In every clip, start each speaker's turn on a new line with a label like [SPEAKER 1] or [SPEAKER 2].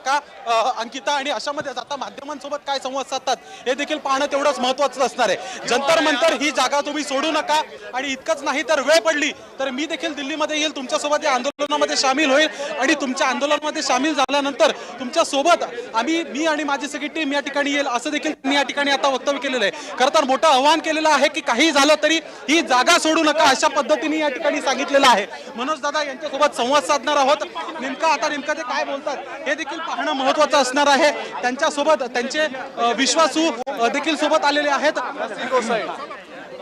[SPEAKER 1] नका अंकिता, आणि अशामध्ये आता माध्यमांसोबत काय संवाद साधतात हे देखील पाहणं तेवढंच महत्त्वाचं असणार आहे। जंतर मंतर ही जागा तुम्ही सोडू नका, आणि इतकंच नाही तर वेळ पडली तर मी देखील दिल्लीमध्ये येईल, तुमच्यासोबत या आंदोलनामध्ये सामील होईल, आणि तुमच्या आंदोलनामध्ये सामील झाल्यानंतर तुमच्या सोबत मी आणि माझी सगळी टीम या ठिकाणी येईल, असं देखील मी या ठिकाणी आता वक्तव्य केलेलं आहे। खरं तर मोठं आव्हान केलेलं आहे की काही झालं तरी ही जागा सोडू नका, अशा पद्धतीने या ठिकाणी सांगितलेलं आहे। मनोज दादा यांच्यासोबत संवाद साधणार आहोत, नेमकं ते काय बोलतात हे देखील पाहणं महत्त्वाचं असणार आहे। त्यांच्यासोबत त्यांचे विश्वासू देखील सोबत आलेले आहेत।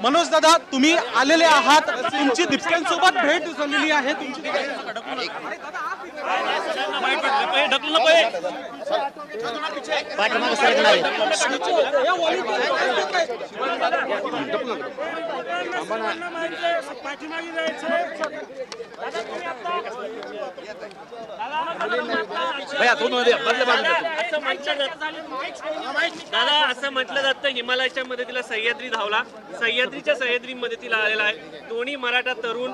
[SPEAKER 1] मनोज दादा, तुम्ही आलेले आहात, तुमची दिपक्यांसोबत भेट झालेली आहे,
[SPEAKER 2] दादा असं म्हटलं जातं हिमालयाच्या मदतीला सह्याद्री धावला, सह्याद्रीच्या सह्याद्री मदतीला आलेला आहे। दोन्ही मराठा तरुण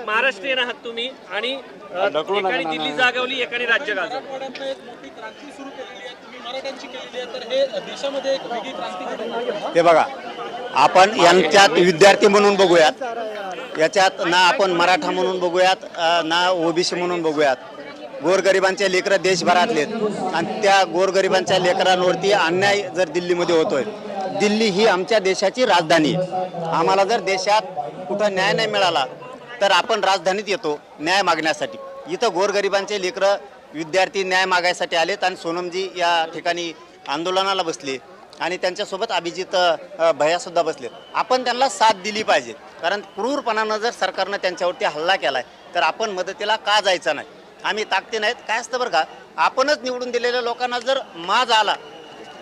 [SPEAKER 2] महाराष्ट्रीयन आहात तुम्ही, आणि एकाने दिल्ली जागवली, एकाने राज्य गाजवलं।
[SPEAKER 3] हे बघा, आपण यांच्यात विद्यार्थी म्हणून बघूयात, याच्यात ना आपण मराठा म्हणून बघूयात ना ओबीसी म्हणून बघूयात। गोरगरिबांचे लेकरं देशभरातले आणि त्या गोरगरिबांच्या लेकरांवरती अन्याय जर दिल्लीमध्ये होतोय, दिल्ली ही आमच्या देशाची राजधानी आहे। आम्हाला जर देशात कुठं न्याय नाही मिळाला तर आपण राजधानीत येतो न्याय मागण्यासाठी। इथं गोरगरिबांचे लेकरं विद्यार्थी न्याय मागायसाठी आलेत, आणि सोनमजी या ठिकाणी आंदोलनाला बसले, आणि त्यांच्यासोबत अभिजित भैयासुद्धा बसले। आपण त्यांना साथ दिली पाहिजे, कारण क्रूरपणानं जर सरकारनं त्यांच्यावरती हल्ला केलाय तर आपण मदतीला का जायचं नाही? आम्ही ताकदी नाहीत, काय असतं बरं का, आपणच निवडून दिलेल्या लोकांना जर माज आला,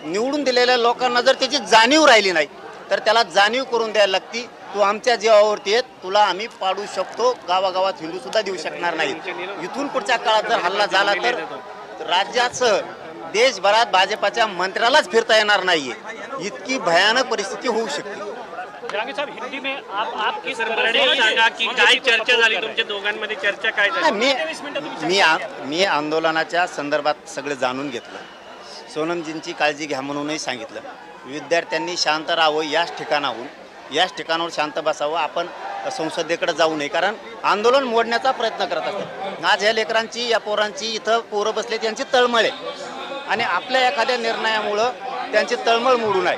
[SPEAKER 3] निवडून दिलेल्या लोकांना जर त्याची जाणीव राहिली नाही तर त्याला जाणीव करून द्यायला लागती। तू आमच्या जीवावरती येत, तुला आम्ही पाडू शकतो, गावागावात हिंदू सुद्धा देऊ शकणार नाही। इथून पुढच्या काळात जर हल्ला झाला तर राज्याचं देशभरात भाजपाच्या मंत्र्यालाच फिरता येणार नाहीये, इतकी भयानक परिस्थिती होऊ शकते।
[SPEAKER 2] जहांगीर साहब, हिंदी में आप किस सांगा की काय चर्चा झाली तुमच्या दोघांमध्ये, चर्चा काय झाली?
[SPEAKER 3] मी आंदोलनाच्या संदर्भात सगळं जाणून घेतलं, सोनमजींची काळजी घ्या म्हणूनही सांगितलं। विद्यार्थ्यांनी शांत राहावं, याच ठिकाणावर शांत बसावं, आपण संसदेकडे जाऊ नये, कारण आंदोलन मोडण्याचा प्रयत्न करत असतात। आज ह्या लेकरांची, या पोरांची, इथं पोरं बसले त्यांची तळमळ आहे, आणि आपल्या एखाद्या निर्णयामुळं त्यांची तळमळ मोडू नये।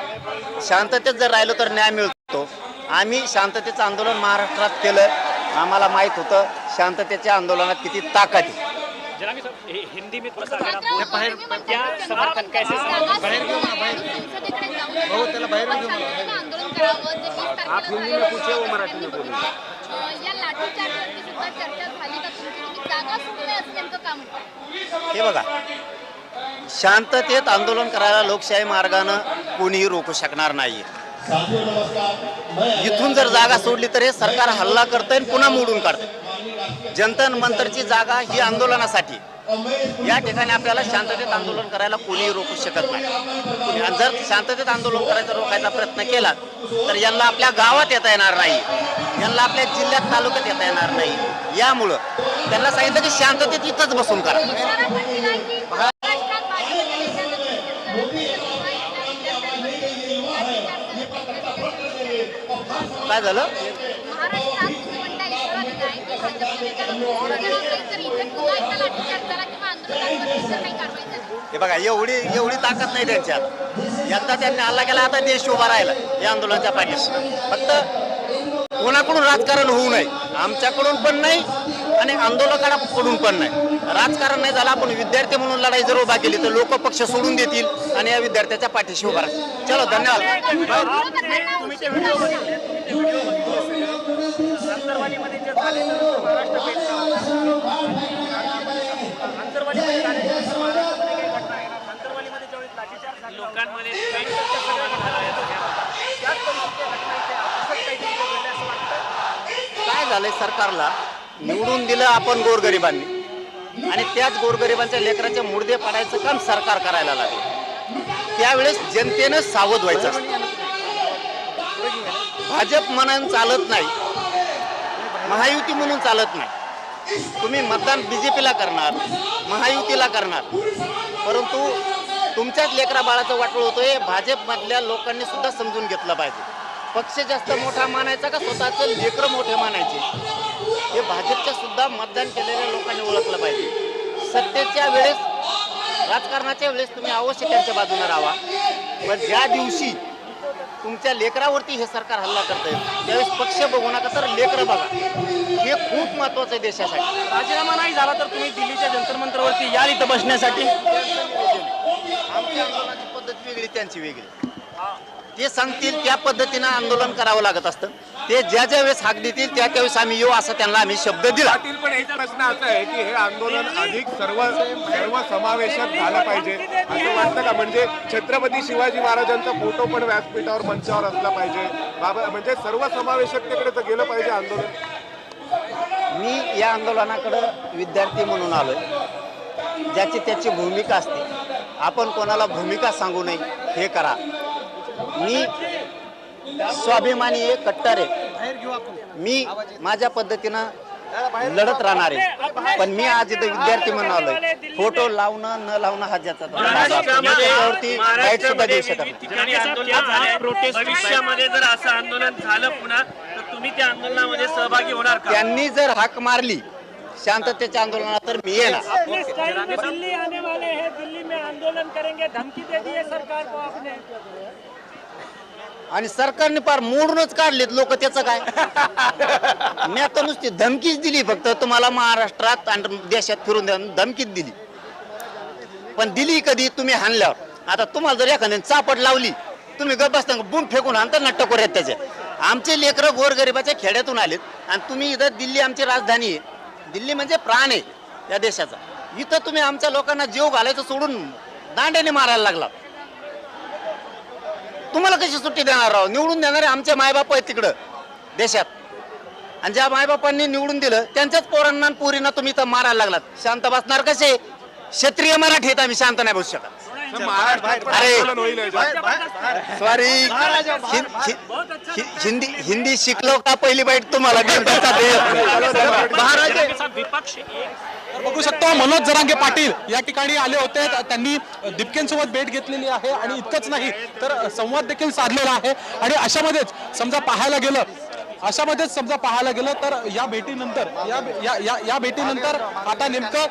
[SPEAKER 3] शांततेत जर राहिलो तर न्याय मिळतो। आम्ही शांततेचं आंदोलन महाराष्ट्रात केलं, आम्हाला माहीत होतं शांततेच्या आंदोलनात किती ताकद आहे।
[SPEAKER 2] जहांगीर साहब, हिंदी में थोड़ा सा क्या समर्थन कैसे
[SPEAKER 3] आप हिंदी में पूछे, वो मराठी में बोलिए। हे बघा, शांततेत आंदोलन करायला लोकशाही मार्गानं कोणीही रोखू शकणार नाही। इथून जर जागा सोडली तर हे सरकार हल्ला करतंय आणि पुन्हा मोडून काढतंय। जंतर मंतरची जागा ही आंदोलनासाठी, या ठिकाणी आपल्याला शांततेत आंदोलन करायला कोणीही रोखू शकत नाही। जर शांततेत आंदोलन करायचा रोखायचा प्रयत्न केला तर यांना आपल्या गावात येता येणार नाही, यांना आपल्या जिल्ह्यात तालुक्यात येता येणार नाही। यामुळं त्यांना सांगितलं की शांततेत इथंच बसून करा। काय झालं? हे बघा, एवढी ताकद नाही त्यांच्यात। यंदा त्यांनी हल्ला केला, आता देश उभा राहिला या आंदोलनाच्या पाठीशी। फक्त कोणाकडून राजकारण होऊ नये, आमच्याकडून पण नाही आणि आंदोलकांकडून पण नाही। राजकारण नाही झालं, आपण विद्यार्थी म्हणून लढाई जर उभा केली तर लोक पक्ष सोडून देतील आणि या विद्यार्थ्याच्या पाठीशी उभा राहतील। चलो, धन्यवाद। काय झालंय, सरकारला निवडून दिलं आपण गोरगरिबांनी, आणि त्याच गोरगरिबांच्या लेकरांचे मुर्दे पाडायचं काम सरकार करायला लागलं। त्यावेळेस जनतेनं सावध व्हायचं असतं। भाजप म्हणून चालत नाही, महायुती म्हणून चालत नाही। तुम्ही मतदान बीजेपीला करणार, महायुतीला करणार, परंतु तुमच्याच लेकरा बाळाचं वाटोळ होतोय. भाजपमधल्या लोकांनी सुद्धा समजून घेतलं पाहिजे. पक्ष जास्त मोठा मानायचा का स्वतःचं लेकरं मोठे मानायचे, हे भाजपच्या सुद्धा मतदान केलेल्या लोकांनी ओळखलं पाहिजे. सत्तेच्या वेळेस, राजकारणाच्या वेळेस तुम्ही अवश्य त्यांच्या बाजूने राहा, पण ज्या दिवशी तुमच्या लेकरावरती हे सरकार हल्ला करतंय त्यावेळेस पक्ष बघू नका, तर लेकरं बघा. हे खूप महत्वाचं आहे देशासाठी.
[SPEAKER 2] राजीनामा नाही झाला तर तुम्ही दिल्लीच्या जंतर मंतरवरती याल इथं बसण्यासाठी.
[SPEAKER 3] आमच्या आंदोलनाची पद्धत वेगळी, त्यांची वेगळी. ते सांगतील त्या पद्धतीनं आंदोलन करावं लागत असतं. ते ज्या ज्या वेळेस हाक देतील त्या त्यावेळेस आम्ही येऊ, असं त्यांना आम्ही शब्द दिला.
[SPEAKER 4] पण एक प्रश्न असा आहे की हे आंदोलन अधिक सर्व समावेशक झालं पाहिजे असं वाटतं का? म्हणजे छत्रपती शिवाजी महाराजांचा फोटो पण व्यासपीठावर मंचावर असला पाहिजे, म्हणजे सर्व समावेशकतेकडे गेलं पाहिजे आंदोलन.
[SPEAKER 3] मी या आंदोलनाकडे विद्यार्थी म्हणून आलोय. ज्याची त्याची भूमिका असते, आपण कोणाला भूमिका सांगू नये, हे करा. मी स्वाभिमानी आहे, कट्टर आहे. मी माझ्या पद्धतीनं लढत राहणार आहे. पण मी आज इथं विद्यार्थी म्हणून आलोय. फोटो लावणं न लावणं हा ज्याचा सुद्धा देऊ शकत नाही.
[SPEAKER 2] भविष्यामध्ये जर असं आंदोलन झालं पुन्हा तर तुम्ही त्या आंदोलनामध्ये सहभागी होणार का?
[SPEAKER 3] त्यांनी जर हाक मारली शांततेच्या आंदोलनात तर मी येणार.
[SPEAKER 5] अपने स्टाइल में दिल्ली आने वाले हैं, दिल्ली में आंदोलन करेंगे, धमकी दे दी है सरकार को आपने.
[SPEAKER 3] आणि सरकारने फार मोडूनच काढलेत लोक, त्याचं काय. मी आता नुसती धमकीच दिली, फक्त तुम्हाला महाराष्ट्रात आणि देशात फिरून द्या धमकीच दिली. पण दिली कधी? तुम्ही हाणल्यावर. आता तुम्हाला जर एखाद्याने चापट लावली, तुम्ही गप बसता बूम फेकून आणता नट्ट करूयात त्याचे. आमचे लेकरं गोरगरिबाच्या खेड्यातून आलेत आणि तुम्ही इथं, दिल्ली आमची राजधानी आहे, दिल्ली म्हणजे प्राण आहे या देशाचा. इथं तुम्ही आमच्या लोकांना जीव घालायचं सोडून दांड्याने मारायला लागला. तुम्हाला कशी सुट्टी देणार राव? निवडून देणारे आमचे मायबाप आहेत तिकडं देशात, आणि ज्या मायबापांनी निवडून दिलं त्यांच्याच पोरांना पोरींना तुम्ही इथं मारायला लागलात. शांत बसणार कसे? क्षत्रिय मराठी आहेत आम्ही, शांत नाही बसू शकत. अरे सॉरी, हिंदी शिकलो का पहिली बाईट तुम्हाला.
[SPEAKER 1] तर बघू शकतो मनोज जरांगे पाटील या ठिकाणी आले होते. त्यांनी दिपकेंसोबत भेट घेतलेली आहे आणि इतकंच नाही तर संवाद देखील साधलेला आहे. आणि अशामध्येच समजा पाहायला गेलं तर या भेटीनंतर आता नेमकं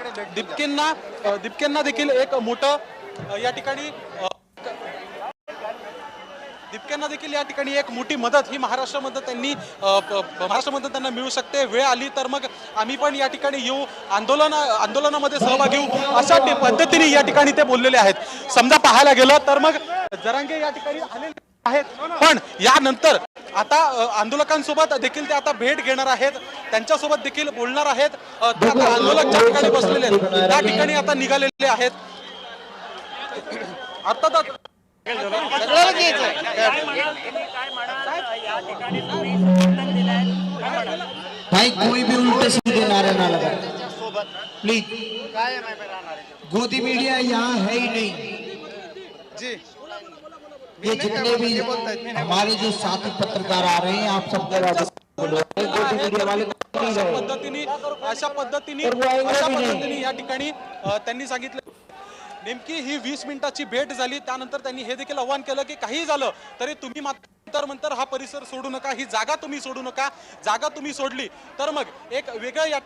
[SPEAKER 1] दिपकेंना देखील एक मोठं या ठिकाणी या ठिकाणी एक मोठी मदत ही महाराष्ट्रामध्ये त्यांना मिळू शकते. वेळ आली तर मग आम्ही पण या ठिकाणी येऊ, आंदोलनामध्ये सहभागी होऊ, अशा पद्धतीने या ठिकाणी ते बोललेले आहेत. समजा पाहायला गेलं तर मग जरांगे या ठिकाणी आलेले आहेत, पण यानंतर आता आंदोलकांसोबत देखील ते आता भेट घेणार आहेत, त्यांच्यासोबत देखील बोलणार आहेत. ते आता आंदोलक ज्या ठिकाणी बसलेले आहेत त्या ठिकाणी आता निघालेले आहेत. अर्थातच
[SPEAKER 6] भाई कोई भी उल्टे सीधे नारे ना लगा प्लीज. गोदी मीडिया यहाँ है ही नहीं जी. ये जितने भी हमारे जो साथी पत्रकार आ रहे हैं, आप सब गोदी मीडिया वाले
[SPEAKER 1] अशा पद्धतीने या ठिकाणी त्यांनी सांगितलं. नेमकी ही 20 मिनिटाची भेट झाली. त्यानंतर त्यांनी हे देखील आवाहन केलं की काही झालं तरी तुम्ही मात्र हा परिसर सोडू नका, ही जागा तुम्ही सोडू नका. जागा तुम्ही सोडली तर मग एक वेगळं या